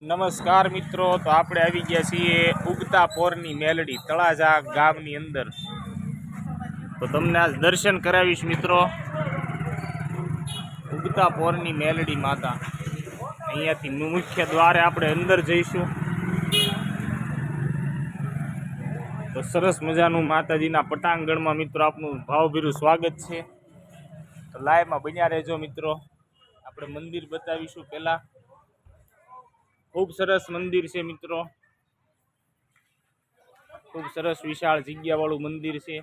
નમસ્કાર મિત્રો, તો આપણે આવી ગયા છીએ ઉગતા પોરની મેલડી તળાજા ગામની અંદર. તો તમને આજ દર્શન કરાવીશ મિત્રો, ઉગતા પોરની મેલડી માતા. અહીંયાથી મુખ્ય દ્વારે આપણે અંદર જઈશું. તો સરસ મજાનું માતાજીના પટાંગણમાં મિત્રો આપનું ભાવભીરું સ્વાગત છે. તો લાઈવમાં બન્યા રહેજો મિત્રો. આપણે મંદિર બતાવીશું પહેલા. ખૂબ સરસ મંદિર છે મિત્રો, ખૂબ સરસ વિશાળ જગ્યા વાળું મંદિર છે.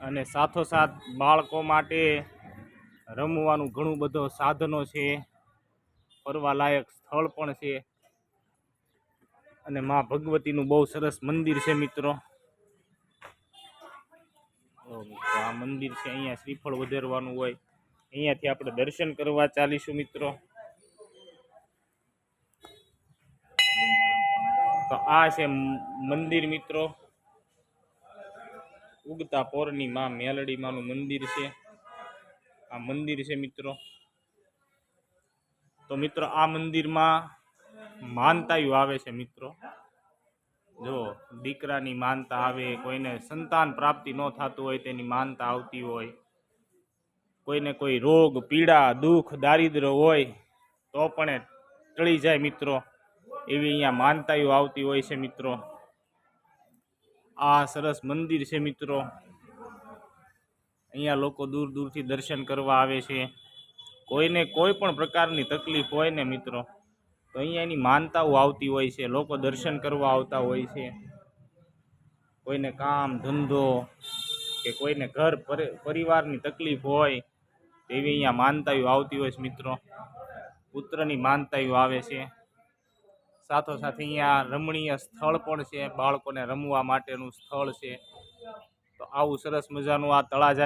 અને સાથોસાથ બાળકો માટે રમવાનું ઘણું બધો સાધનો છે, ફરવા લાયક સ્થળ પણ છે. અને માં ભગવતીનું બહુ સરસ મંદિર છે મિત્રો. આ મંદિર છે, અહીંયા શ્રીફળ વધારવાનું હોય, અહીંયાથી આપણે દર્શન કરવા ચાલીશું મિત્રો. તો આ છે મંદિર મિત્રો, ઉગતા પોરની માં મેલડી માનું મંદિર છે. આ મંદિર છે મિત્રો. તો મિત્રો આ મંદિરમાં માનતાયું આવે છે મિત્રો. જો દીકરાની માનતા આવે, કોઈને સંતાન પ્રાપ્તિ ન થતું હોય તેની માનતા આવતી હોય, કોઈને કોઈ રોગ પીડા દુઃખ દારિદ્ર હોય તો પણ ટળી જાય મિત્રો, એવી અહીંયા માનતાઓ આવતી હોય છે મિત્રો. આ સરસ મંદિર છે મિત્રો. અહીંયા લોકો દૂર દૂરથી દર્શન કરવા આવે છે. કોઈને કોઈ પણ પ્રકારની તકલીફ હોય ને મિત્રો, તો અહીંયા એની માનતાઓ આવતી હોય છે. લોકો દર્શન કરવા આવતા હોય છે. કોઈને કામ ધંધો કે કોઈને ઘર પરિવારની તકલીફ હોય તેવી અહીંયા માનતાઓ આવતી હોય છે મિત્રો. પુત્રની માનતાઓ આવે છે. સાથોસાથ અહીંયા રમણીય સ્થળ પણ છે, બાળકોને રમવા માટેનું સ્થળ છે. તો આવું સરસ મજાનું આ તળાજા